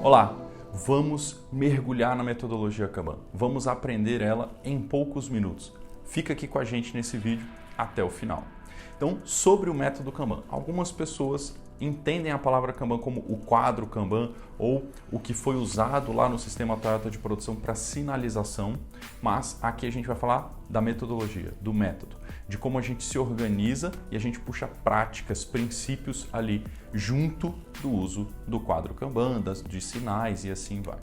Olá, vamos mergulhar na metodologia Kanban. Vamos aprender ela em poucos minutos. Fica aqui com a gente nesse vídeo até o final. Então, sobre o método Kanban, algumas pessoas entendem a palavra Kanban como o quadro Kanban ou o que foi usado lá no sistema Toyota de produção para sinalização, mas aqui a gente vai falar da metodologia, do método, de como a gente se organiza e a gente puxa práticas, princípios ali junto do uso do quadro Kanban, de sinais e assim vai.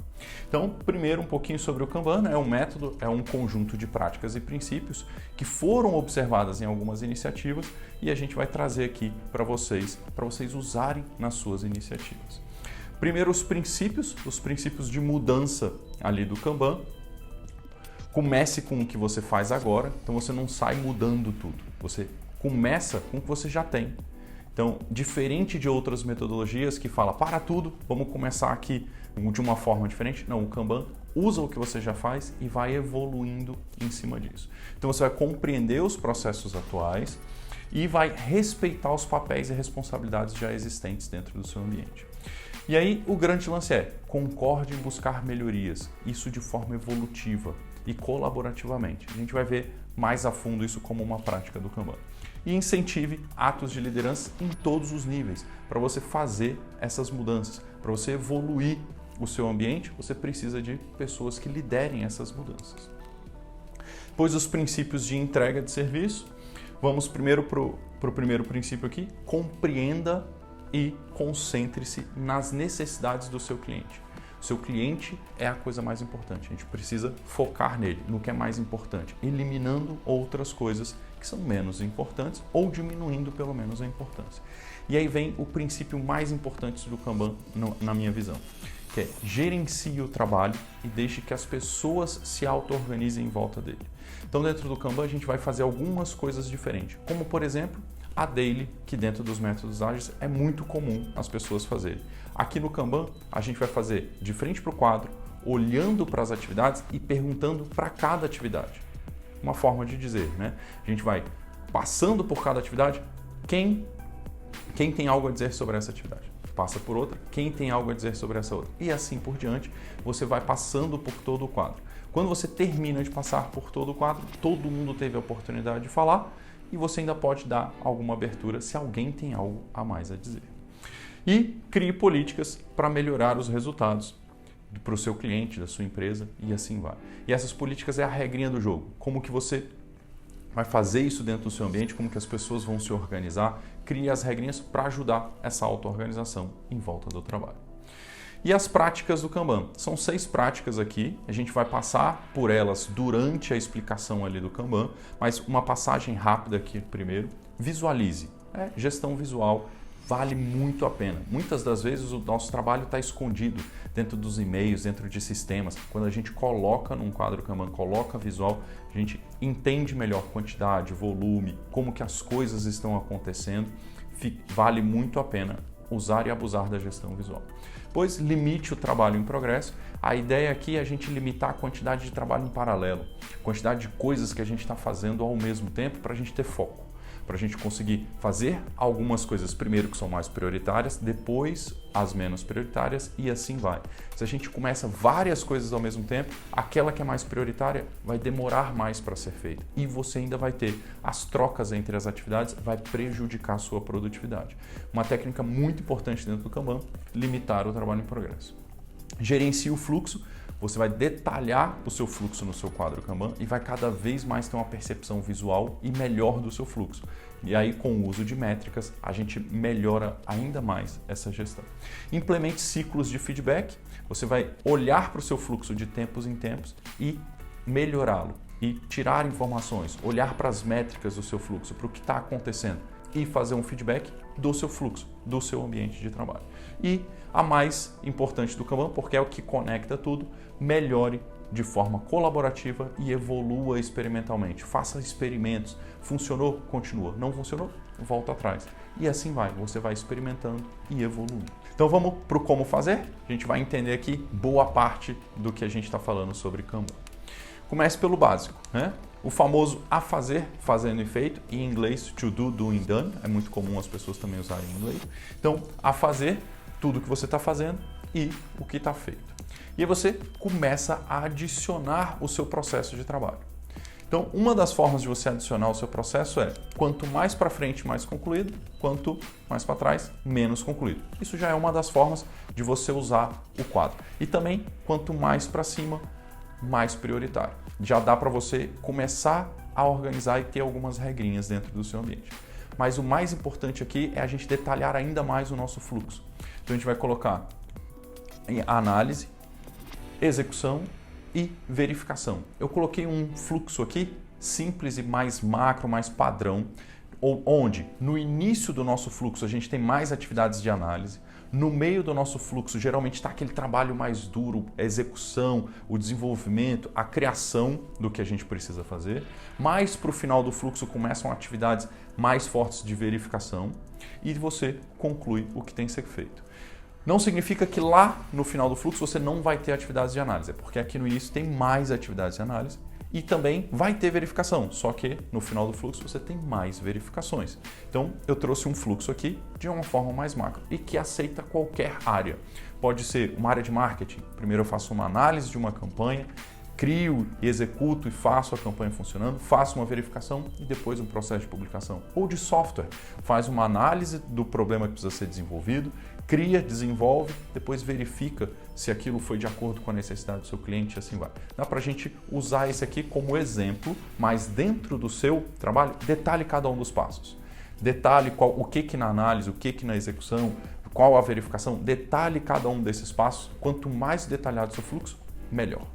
Então, primeiro um pouquinho sobre o Kanban, né? O método é um conjunto de práticas e princípios que foram observadas em algumas iniciativas e a gente vai trazer aqui para vocês usarem nas suas iniciativas. Primeiro, os princípios de mudança ali do Kanban. Comece com o que você faz agora, então você não sai mudando tudo, você começa com o que você já tem. Então, diferente de outras metodologias que fala para tudo, vamos começar aqui de uma forma diferente, não, o Kanban usa o que você já faz e vai evoluindo em cima disso. Então você vai compreender os processos atuais e vai respeitar os papéis e responsabilidades já existentes dentro do seu ambiente. E aí o grande lance é, concorde em buscar melhorias, isso de forma evolutiva e colaborativamente. A gente vai ver mais a fundo isso como uma prática do Kanban. E incentive atos de liderança em todos os níveis. Para você fazer essas mudanças, para você evoluir o seu ambiente, você precisa de pessoas que liderem essas mudanças. Depois os princípios de entrega de serviço. Vamos primeiro para o primeiro princípio aqui. Compreenda e concentre-se nas necessidades do seu cliente. O seu cliente é a coisa mais importante. A gente precisa focar nele, no que é mais importante, eliminando outras coisas que são menos importantes ou diminuindo pelo menos a importância. E aí vem o princípio mais importante do Kanban na minha visão, que é gerencie o trabalho e deixe que as pessoas se auto-organizem em volta dele. Então, dentro do Kanban, a gente vai fazer algumas coisas diferentes, como, por exemplo, a daily, que dentro dos métodos ágeis é muito comum as pessoas fazerem. Aqui no Kanban, a gente vai fazer de frente para o quadro, olhando para as atividades e perguntando para cada atividade. Uma forma de dizer, né? A gente vai passando por cada atividade, quem tem algo a dizer sobre essa atividade? Passa por outra, quem tem algo a dizer sobre essa outra? E assim por diante, você vai passando por todo o quadro. Quando você termina de passar por todo o quadro, todo mundo teve a oportunidade de falar e você ainda pode dar alguma abertura se alguém tem algo a mais a dizer. E crie políticas para melhorar os resultados para o seu cliente, da sua empresa e assim vai. E essas políticas é a regrinha do jogo. Como que você vai fazer isso dentro do seu ambiente, como que as pessoas vão se organizar, crie as regrinhas para ajudar essa auto-organização em volta do trabalho. E as práticas do Kanban. São 6 práticas aqui, a gente vai passar por elas durante a explicação ali do Kanban, mas uma passagem rápida aqui primeiro. Visualize. Gestão visual vale muito a pena. Muitas das vezes o nosso trabalho está escondido dentro dos e-mails, dentro de sistemas. Quando a gente coloca num quadro Kanban, coloca visual, a gente entende melhor quantidade, volume, como que as coisas estão acontecendo. Vale muito a pena usar e abusar da gestão visual. Pois limite o trabalho em progresso. A ideia aqui é a gente limitar a quantidade de trabalho em paralelo, quantidade de coisas que a gente está fazendo ao mesmo tempo para a gente ter foco, para a gente conseguir fazer algumas coisas primeiro que são mais prioritárias, depois as menos prioritárias e assim vai. Se a gente começa várias coisas ao mesmo tempo, aquela que é mais prioritária vai demorar mais para ser feita e você ainda vai ter as trocas entre as atividades, vai prejudicar a sua produtividade. Uma técnica muito importante dentro do Kanban, limitar o trabalho em progresso. Gerencie o fluxo. Você vai detalhar o seu fluxo no seu quadro Kanban e vai cada vez mais ter uma percepção visual e melhor do seu fluxo. E aí, com o uso de métricas, a gente melhora ainda mais essa gestão. Implemente ciclos de feedback. Você vai olhar para o seu fluxo de tempos em tempos e melhorá-lo. E tirar informações, olhar para as métricas do seu fluxo, para o que está acontecendo e fazer um feedback do seu fluxo, do seu ambiente de trabalho. E a mais importante do Kanban, porque é o que conecta tudo, melhore de forma colaborativa e evolua experimentalmente. Faça experimentos. Funcionou? Continua. Não funcionou? Volta atrás. E assim vai. Você vai experimentando e evoluindo. Então vamos para o como fazer? A gente vai entender aqui boa parte do que a gente está falando sobre Kanban. Comece pelo básico, né? O famoso a fazer, fazendo e feito, em inglês to do, doing, done, é muito comum as pessoas também usarem em inglês. Então, a fazer tudo que você está fazendo, e o que está feito. E aí você começa a adicionar o seu processo de trabalho. Então, uma das formas de você adicionar o seu processo é quanto mais para frente, mais concluído, quanto mais para trás, menos concluído. Isso já é uma das formas de você usar o quadro. E também, quanto mais para cima, mais prioritário. Já dá para você começar a organizar e ter algumas regrinhas dentro do seu ambiente. Mas o mais importante aqui é a gente detalhar ainda mais o nosso fluxo. Então, a gente vai colocar em análise, execução e verificação. Eu coloquei um fluxo aqui simples e mais macro, mais padrão, onde no início do nosso fluxo a gente tem mais atividades de análise, no meio do nosso fluxo geralmente está aquele trabalho mais duro, a execução, o desenvolvimento, a criação do que a gente precisa fazer, mais para o final do fluxo começam atividades mais fortes de verificação e você conclui o que tem que ser feito. Não significa que lá no final do fluxo você não vai ter atividades de análise, é porque aqui no início tem mais atividades de análise e também vai ter verificação, só que no final do fluxo você tem mais verificações. Então eu trouxe um fluxo aqui de uma forma mais macro e que aceita qualquer área. Pode ser uma área de marketing, primeiro eu faço uma análise de uma campanha, crio e executo e faço a campanha funcionando, faço uma verificação e depois um processo de publicação. Ou de software, faz uma análise do problema que precisa ser desenvolvido, cria, desenvolve, depois verifica se aquilo foi de acordo com a necessidade do seu cliente e assim vai. Dá para a gente usar esse aqui como exemplo, mas dentro do seu trabalho, detalhe cada um dos passos. Detalhe o que na análise, o que na execução, qual a verificação, detalhe cada um desses passos. Quanto mais detalhado o seu fluxo, melhor.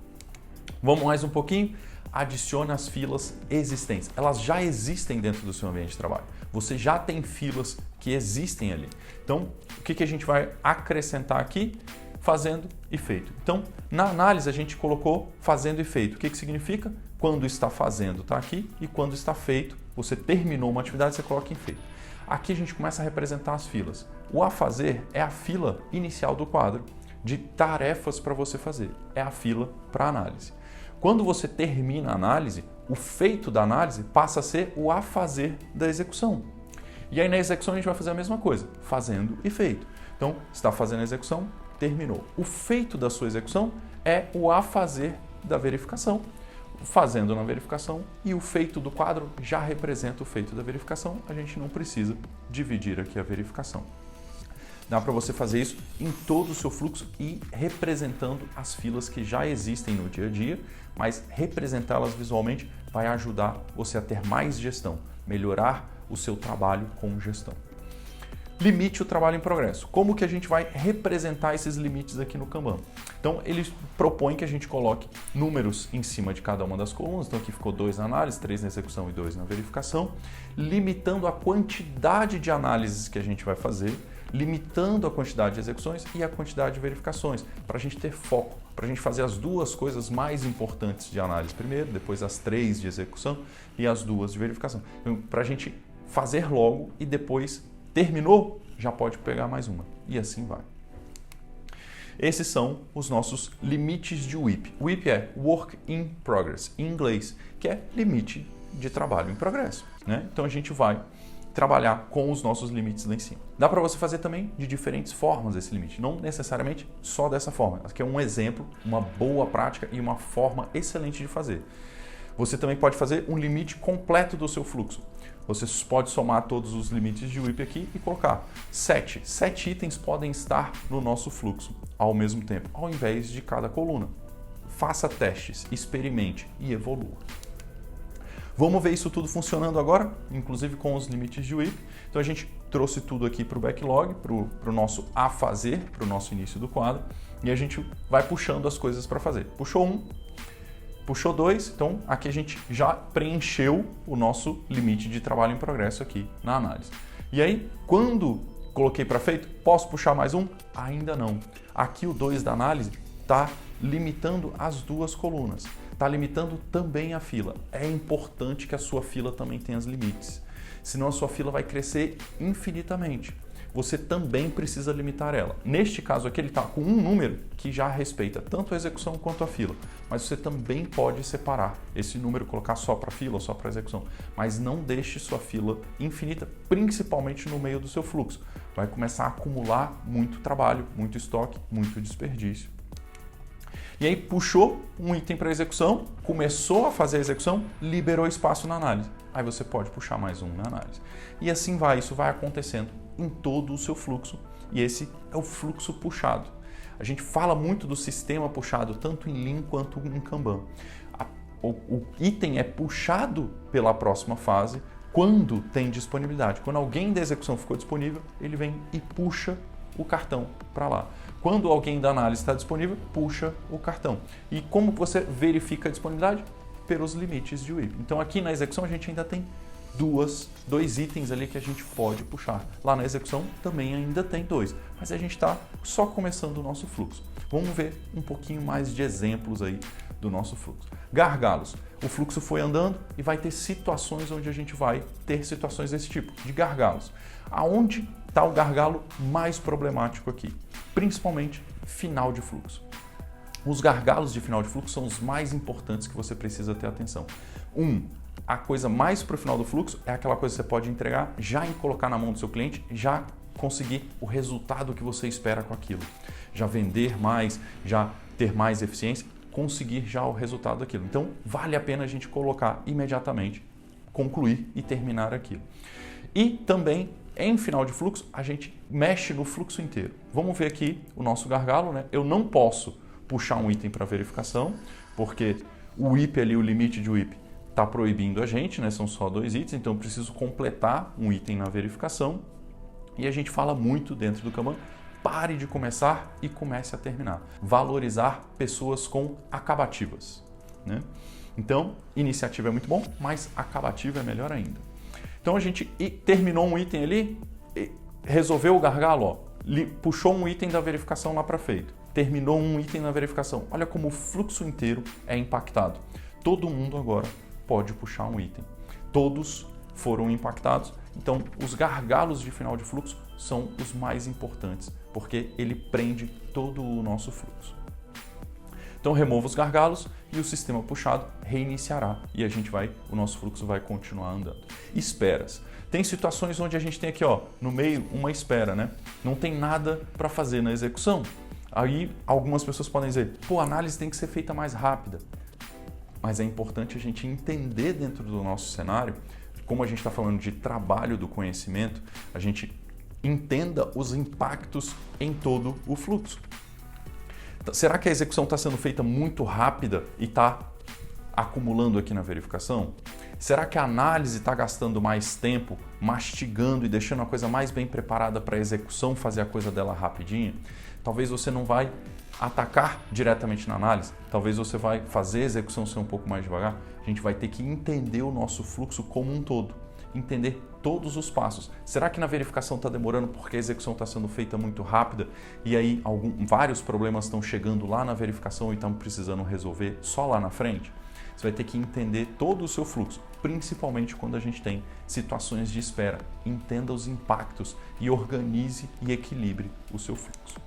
Vamos mais um pouquinho? Adicione as filas existentes. Elas já existem dentro do seu ambiente de trabalho. Você já tem filas que existem ali. Então, o que a gente vai acrescentar aqui? Fazendo e feito. Então, na análise a gente colocou fazendo e feito. O que significa? Quando está fazendo está aqui e quando está feito, você terminou uma atividade, você coloca em feito. Aqui a gente começa a representar as filas. O a fazer é a fila inicial do quadro de tarefas para você fazer. É a fila para análise. Quando você termina a análise, o feito da análise passa a ser o a fazer da execução. E aí na execução a gente vai fazer a mesma coisa, fazendo e feito. Então, está fazendo a execução, terminou. O feito da sua execução é o a fazer da verificação. Fazendo na verificação e o feito do quadro já representa o feito da verificação. A gente não precisa dividir aqui a verificação. Dá para você fazer isso em todo o seu fluxo e representando as filas que já existem no dia a dia, mas representá-las visualmente vai ajudar você a ter mais gestão, melhorar o seu trabalho com gestão. Limite o trabalho em progresso. Como que a gente vai representar esses limites aqui no Kanban? Então, ele propõe que a gente coloque números em cima de cada uma das colunas. Então, aqui ficou 2 na análise, 3 na execução e 2 na verificação, limitando a quantidade de análises que a gente vai fazer, limitando a quantidade de execuções e a quantidade de verificações, para a gente ter foco, para a gente fazer as duas coisas mais importantes de análise primeiro, depois as 3 de execução e as 2 de verificação. Então, para a gente fazer logo e depois terminou, já pode pegar mais uma. E assim vai. Esses são os nossos limites de WIP. WIP é Work in Progress, em inglês, que é limite de trabalho em progresso, né? Então a gente vai trabalhar com os nossos limites lá em cima. Dá para você fazer também de diferentes formas esse limite, não necessariamente só dessa forma. Aqui é um exemplo, uma boa prática e uma forma excelente de fazer. Você também pode fazer um limite completo do seu fluxo. Você pode somar todos os limites de WIP aqui e colocar 7. 7 itens podem estar no nosso fluxo ao mesmo tempo, ao invés de cada coluna. Faça testes, experimente e evolua. Vamos ver isso tudo funcionando agora, inclusive com os limites de WIP. Então a gente trouxe tudo aqui para o backlog, para o nosso a fazer, para o nosso início do quadro, e a gente vai puxando as coisas para fazer. Puxou 1, puxou 2, então aqui a gente já preencheu o nosso limite de trabalho em progresso aqui na análise. E aí, quando coloquei para feito, posso puxar mais um? Ainda não. Aqui o 2 da análise está limitando as 2 colunas, está limitando também a fila. É importante que a sua fila também tenha os limites, senão a sua fila vai crescer infinitamente. Você também precisa limitar ela. Neste caso aqui ele está com um número que já respeita tanto a execução quanto a fila, mas você também pode separar esse número, colocar só para a fila ou só para a execução, mas não deixe sua fila infinita, principalmente no meio do seu fluxo. vai começar a acumular muito trabalho, muito estoque, muito desperdício. E aí puxou um item para execução, começou a fazer a execução, liberou espaço na análise. Aí você pode puxar mais um na análise. E assim vai, isso vai acontecendo em todo o seu fluxo. E esse é o fluxo puxado. A gente fala muito do sistema puxado, tanto em Lean quanto em Kanban. O item é puxado pela próxima fase quando tem disponibilidade. Quando alguém da execução ficou disponível, ele vem e puxa o cartão para lá. Quando alguém da análise está disponível, puxa o cartão. E como você verifica a disponibilidade? Pelos limites de WIP. Então aqui na execução a gente ainda tem dois itens ali que a gente pode puxar. Lá na execução também ainda tem 2, mas a gente está só começando o nosso fluxo. Vamos ver um pouquinho mais de exemplos aí do nosso fluxo. Gargalos. O fluxo foi andando e vai ter situações onde a gente vai ter situações desse tipo, de gargalos. Aonde está o gargalo mais problemático aqui? Principalmente final de fluxo. Os gargalos de final de fluxo são os mais importantes que você precisa ter atenção. A coisa mais para o final do fluxo é aquela coisa que você pode entregar, já em colocar na mão do seu cliente, já conseguir o resultado que você espera com aquilo. Já vender mais, já ter mais eficiência, conseguir já o resultado daquilo. Então, vale a pena a gente colocar imediatamente, concluir e terminar aquilo. E também, em final de fluxo, a gente mexe no fluxo inteiro. Vamos ver aqui o nosso gargalo, né? Eu não posso puxar um item para verificação, porque o WIP ali, o limite de WIP, está proibindo a gente, né? São só 2 itens, então eu preciso completar um item na verificação. E a gente fala muito dentro do Kanban, pare de começar e comece a terminar. Valorizar pessoas com acabativas, né? Então, iniciativa é muito bom, mas acabativa é melhor ainda. Então a gente terminou um item ali, resolveu o gargalo, ó, puxou um item da verificação lá para feito, terminou um item na verificação. Olha como o fluxo inteiro é impactado. Todo mundo agora pode puxar um item. Todos foram impactados, então os gargalos de final de fluxo são os mais importantes, porque ele prende todo o nosso fluxo. Então remova os gargalos e o sistema puxado reiniciará e o nosso fluxo vai continuar andando. Esperas. Tem situações onde a gente tem aqui, ó, no meio uma espera, né? Não tem nada para fazer na execução. Aí algumas pessoas podem dizer, pô, a análise tem que ser feita mais rápida. Mas é importante a gente entender dentro do nosso cenário, como a gente está falando de trabalho do conhecimento, a gente entenda os impactos em todo o fluxo. Será que a execução está sendo feita muito rápida e está acumulando aqui na verificação? Será que a análise está gastando mais tempo, mastigando e deixando a coisa mais bem preparada para a execução fazer a coisa dela rapidinho? Talvez você não vai atacar diretamente na análise, talvez você vai fazer a execução ser um pouco mais devagar. A gente vai ter que entender o nosso fluxo como um todo, entender todos os passos. Será que na verificação está demorando porque a execução está sendo feita muito rápida e aí vários problemas estão chegando lá na verificação e estamos precisando resolver só lá na frente? Você vai ter que entender todo o seu fluxo, principalmente quando a gente tem situações de espera. Entenda os impactos e organize e equilibre o seu fluxo.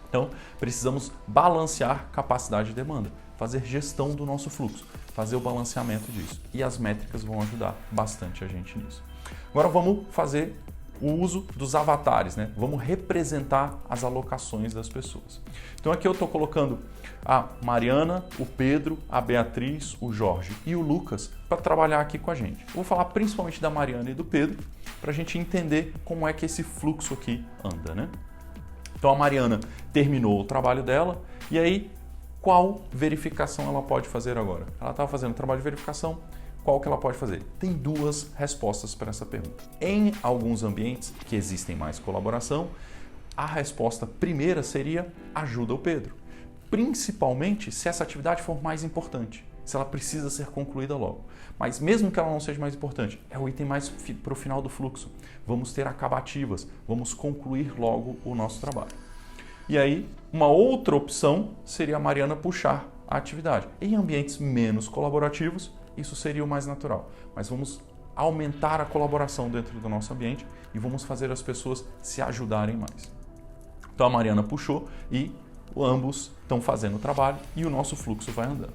Então, precisamos balancear capacidade e demanda, fazer gestão do nosso fluxo, fazer o balanceamento disso. E as métricas vão ajudar bastante a gente nisso. Agora vamos fazer o uso dos avatares, né? Vamos representar as alocações das pessoas. Então aqui eu estou colocando a Mariana, o Pedro, a Beatriz, o Jorge e o Lucas para trabalhar aqui com a gente. Eu vou falar principalmente da Mariana e do Pedro para a gente entender como é que esse fluxo aqui anda, né? Então a Mariana terminou o trabalho dela e aí qual verificação ela pode fazer agora? Ela estava fazendo o trabalho de verificação, qual que ela pode fazer? Tem 2 respostas para essa pergunta. Em alguns ambientes que existem mais colaboração, a resposta primeira seria ajuda o Pedro, principalmente se essa atividade for mais importante, se ela precisa ser concluída logo. Mas mesmo que ela não seja mais importante, é o item mais para o final do fluxo. Vamos ter acabativas, vamos concluir logo o nosso trabalho. E aí, uma outra opção seria a Mariana puxar a atividade. Em ambientes menos colaborativos, isso seria o mais natural. Mas vamos aumentar a colaboração dentro do nosso ambiente e vamos fazer as pessoas se ajudarem mais. Então a Mariana puxou e ambos estão fazendo o trabalho e o nosso fluxo vai andando.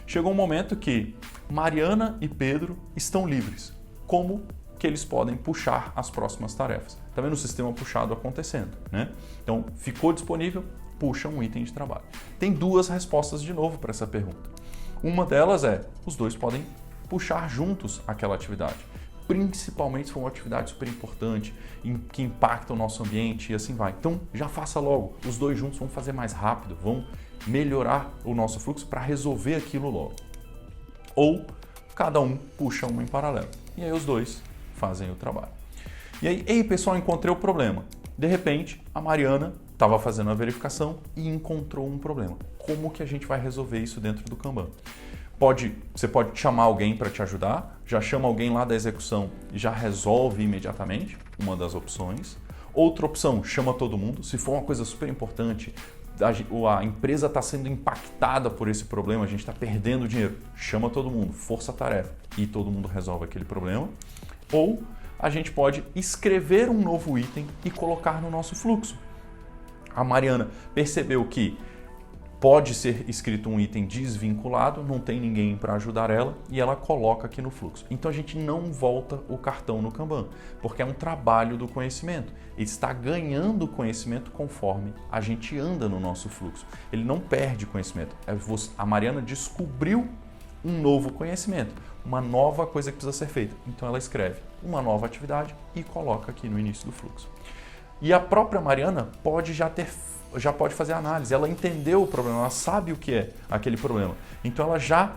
Chegou um momento que Mariana e Pedro estão livres. Como que eles podem puxar as próximas tarefas. Tá vendo o sistema puxado acontecendo, né? Então, ficou disponível, puxa um item de trabalho. Tem duas respostas de novo para essa pergunta. Uma delas é, os dois podem puxar juntos aquela atividade, principalmente se for uma atividade super importante, que impacta o nosso ambiente e assim vai. Então, já faça logo. Os dois juntos vão fazer mais rápido, vão melhorar o nosso fluxo para resolver aquilo logo. Ou cada um puxa uma em paralelo. E aí os dois fazem o trabalho. E aí, ei pessoal, encontrei o problema. De repente, a Mariana estava fazendo a verificação e encontrou um problema. Como que a gente vai resolver isso dentro do Kanban? Você pode chamar alguém para te ajudar, já chama alguém lá da execução e já resolve imediatamente, uma das opções. Outra opção, chama todo mundo. Se for uma coisa super importante, a empresa está sendo impactada por esse problema, a gente está perdendo dinheiro, chama todo mundo, força-tarefa e todo mundo resolve aquele problema. Ou a gente pode escrever um novo item e colocar no nosso fluxo. A Mariana percebeu que pode ser escrito um item desvinculado, não tem ninguém para ajudar ela e ela coloca aqui no fluxo. Então a gente não volta o cartão no Kanban, porque é um trabalho do conhecimento. Ele está ganhando conhecimento conforme a gente anda no nosso fluxo. Ele não perde conhecimento. A Mariana descobriu um novo conhecimento, uma nova coisa que precisa ser feita. Então ela escreve uma nova atividade e coloca aqui no início do fluxo. E a própria Mariana já pode fazer a análise, ela entendeu o problema, ela sabe o que é aquele problema. Então ela já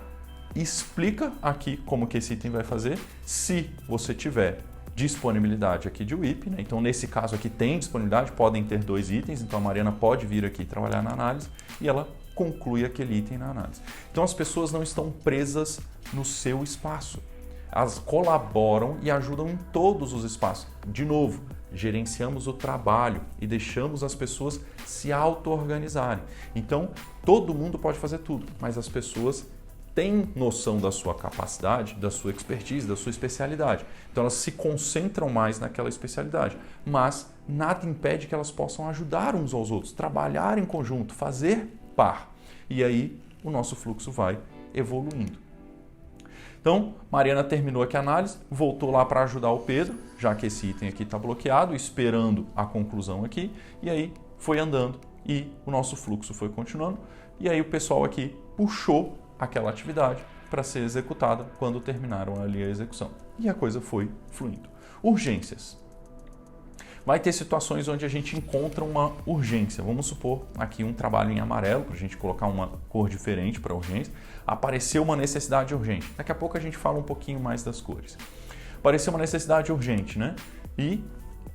explica aqui como que esse item vai fazer, se você tiver disponibilidade aqui de WIP, né? Então nesse caso aqui tem disponibilidade, podem ter dois itens, então a Mariana pode vir aqui trabalhar na análise e ela conclui aquele item na análise. Então as pessoas não estão presas no seu espaço, elas colaboram e ajudam em todos os espaços. De novo, gerenciamos o trabalho e deixamos as pessoas se auto-organizarem. Então, todo mundo pode fazer tudo, mas as pessoas têm noção da sua capacidade, da sua expertise, da sua especialidade. Então, elas se concentram mais naquela especialidade, mas nada impede que elas possam ajudar uns aos outros, trabalhar em conjunto, fazer par. E aí, o nosso fluxo vai evoluindo. Então, Mariana terminou aqui a análise, voltou lá para ajudar o Pedro, já que esse item aqui está bloqueado, esperando a conclusão aqui, e aí foi andando e o nosso fluxo foi continuando, e aí o pessoal aqui puxou aquela atividade para ser executada quando terminaram ali a execução. E a coisa foi fluindo. Urgências. Vai ter situações onde a gente encontra uma urgência. Vamos supor aqui um trabalho em amarelo, para a gente colocar uma cor diferente para a urgência. Apareceu uma necessidade urgente. Daqui a pouco a gente fala um pouquinho mais das cores. Apareceu uma necessidade urgente, né? E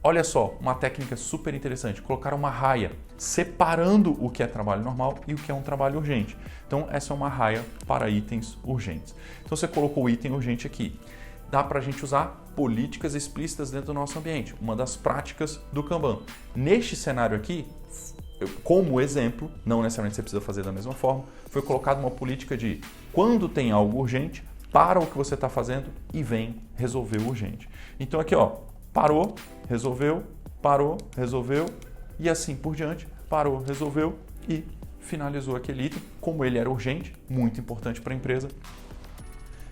olha só, uma técnica super interessante. Colocar uma raia separando o que é trabalho normal e o que é um trabalho urgente. Então essa é uma raia para itens urgentes. Então você colocou o item urgente aqui. Dá para a gente usar políticas explícitas dentro do nosso ambiente, uma das práticas do Kanban. Neste cenário aqui, como exemplo, não necessariamente você precisa fazer da mesma forma, foi colocada uma política de quando tem algo urgente, para o que você está fazendo e vem resolver o urgente. Então aqui, ó, parou, resolveu e assim por diante, parou, resolveu e finalizou aquele item. Como ele era urgente, muito importante para a empresa,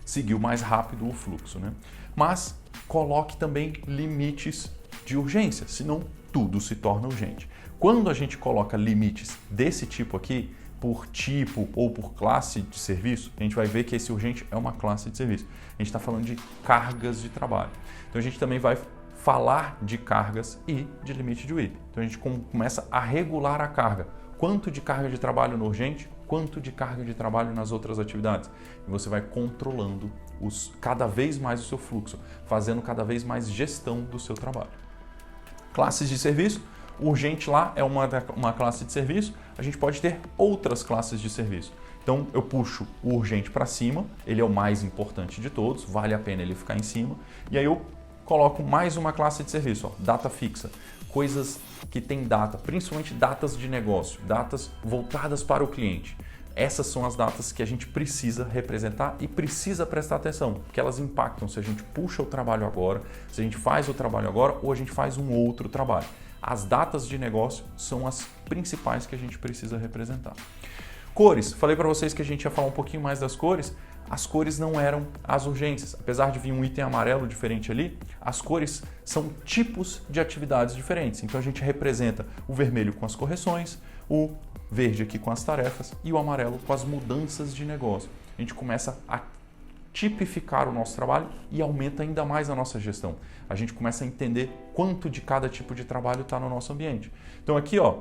seguiu mais rápido o fluxo, né? Mas coloque também limites de urgência, senão tudo se torna urgente. Quando a gente coloca limites desse tipo aqui, por tipo ou por classe de serviço, a gente vai ver que esse urgente é uma classe de serviço. A gente está falando de cargas de trabalho. Então a gente também vai falar de cargas e de limite de WIP. Então a gente começa a regular a carga. Quanto de carga de trabalho no urgente, quanto de carga de trabalho nas outras atividades. E você vai controlando cada vez mais o seu fluxo, fazendo cada vez mais gestão do seu trabalho. Classes de serviço. Urgente lá é uma classe de serviço, a gente pode ter outras classes de serviço. Então eu puxo o urgente para cima, ele é o mais importante de todos, vale a pena ele ficar em cima. E aí eu coloco mais uma classe de serviço, ó, data fixa. Coisas que têm data, principalmente datas de negócio, datas voltadas para o cliente. Essas são as datas que a gente precisa representar e precisa prestar atenção, porque elas impactam se a gente puxa o trabalho agora, se a gente faz o trabalho agora ou a gente faz um outro trabalho. As datas de negócio são as principais que a gente precisa representar. Cores, falei para vocês que a gente ia falar um pouquinho mais das cores. as cores não eram as urgências. Apesar de vir um item amarelo diferente ali, as cores são tipos de atividades diferentes. Então a gente representa o vermelho com as correções, o verde aqui com as tarefas e o amarelo com as mudanças de negócio. A gente começa a tipificar o nosso trabalho e aumenta ainda mais a nossa gestão. A gente começa a entender quanto de cada tipo de trabalho está no nosso ambiente. Então aqui, ó,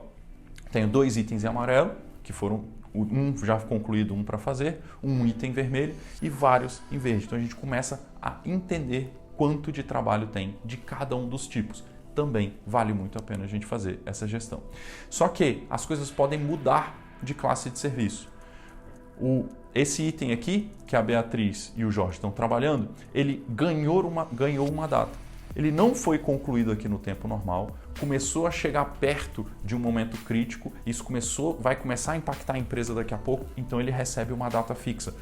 tenho 2 itens em amarelo, que foram um já concluído, um para fazer, um item vermelho e vários em verde. Então a gente começa a entender quanto de trabalho tem de cada um dos tipos. Também vale muito a pena a gente fazer essa gestão. Só que as coisas podem mudar de classe de serviço. Esse item aqui, que a Beatriz e o Jorge estão trabalhando, ele ganhou uma data. Ele não foi concluído aqui no tempo normal, começou a chegar perto de um momento crítico, isso vai começar a impactar a empresa daqui a pouco, então ele recebe uma data fixa.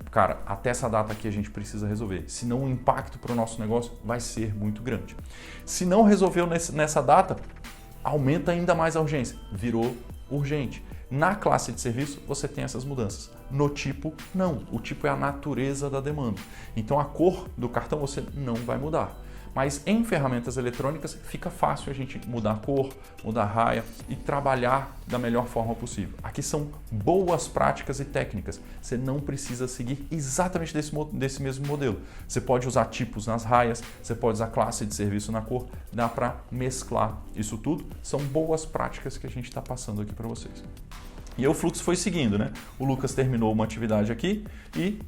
Cara, até essa data aqui a gente precisa resolver, senão o impacto para o nosso negócio vai ser muito grande. Se não resolveu nessa data, aumenta ainda mais a urgência, virou urgente. Na classe de serviço, você tem essas mudanças. No tipo, não. O tipo é a natureza da demanda. Então, a cor do cartão você não vai mudar. Mas em ferramentas eletrônicas, fica fácil a gente mudar a cor, mudar a raia e trabalhar da melhor forma possível. Aqui são boas práticas e técnicas. Você não precisa seguir exatamente desse mesmo modelo. Você pode usar tipos nas raias, você pode usar classe de serviço na cor, dá para mesclar isso tudo. São boas práticas que a gente está passando aqui para vocês. E aí o fluxo foi seguindo, né? O Lucas terminou uma atividade aqui e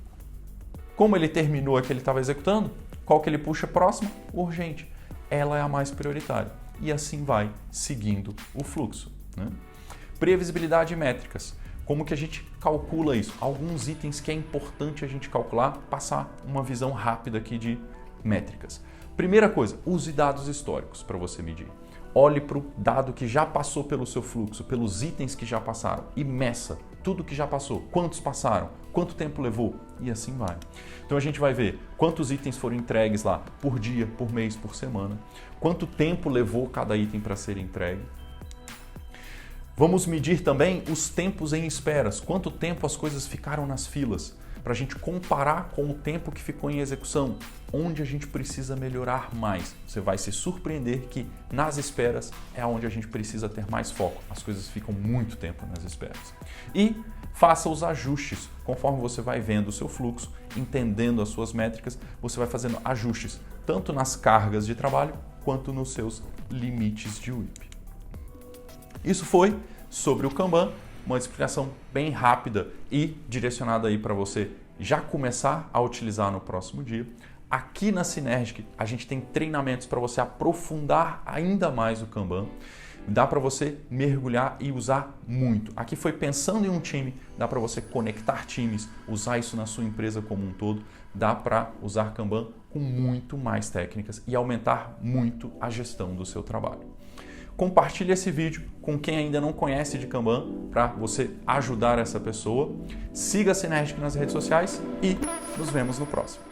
como ele terminou a que ele estava executando, qual que ele puxa próximo? Urgente. Ela é a mais prioritária. E assim vai seguindo o fluxo, né? Previsibilidade e métricas. Como que a gente calcula isso? Alguns itens que é importante a gente calcular, passar uma visão rápida aqui de métricas. Primeira coisa, use dados históricos para você medir. Olhe para o dado que já passou pelo seu fluxo, pelos itens que já passaram e meça tudo que já passou, quantos passaram, quanto tempo levou e assim vai. Então a gente vai ver quantos itens foram entregues lá por dia, por mês, por semana, quanto tempo levou cada item para ser entregue. Vamos medir também os tempos em esperas, quanto tempo as coisas ficaram nas filas, para a gente comparar com o tempo que ficou em execução, onde a gente precisa melhorar mais. Você vai se surpreender que nas esperas é onde a gente precisa ter mais foco. As coisas ficam muito tempo nas esperas. E faça os ajustes. Conforme você vai vendo o seu fluxo, entendendo as suas métricas, você vai fazendo ajustes tanto nas cargas de trabalho quanto nos seus limites de WIP. Isso foi sobre o Kanban. Uma explicação bem rápida e direcionada aí para você já começar a utilizar no próximo dia. Aqui na Synergic, a gente tem treinamentos para você aprofundar ainda mais o Kanban. Dá para você mergulhar e usar muito. Aqui foi pensando em um time, dá para você conectar times, usar isso na sua empresa como um todo. Dá para usar Kanban com muito mais técnicas e aumentar muito a gestão do seu trabalho. Compartilhe esse vídeo com quem ainda não conhece de Kanban para você ajudar essa pessoa. Siga a Synergic nas redes sociais e nos vemos no próximo.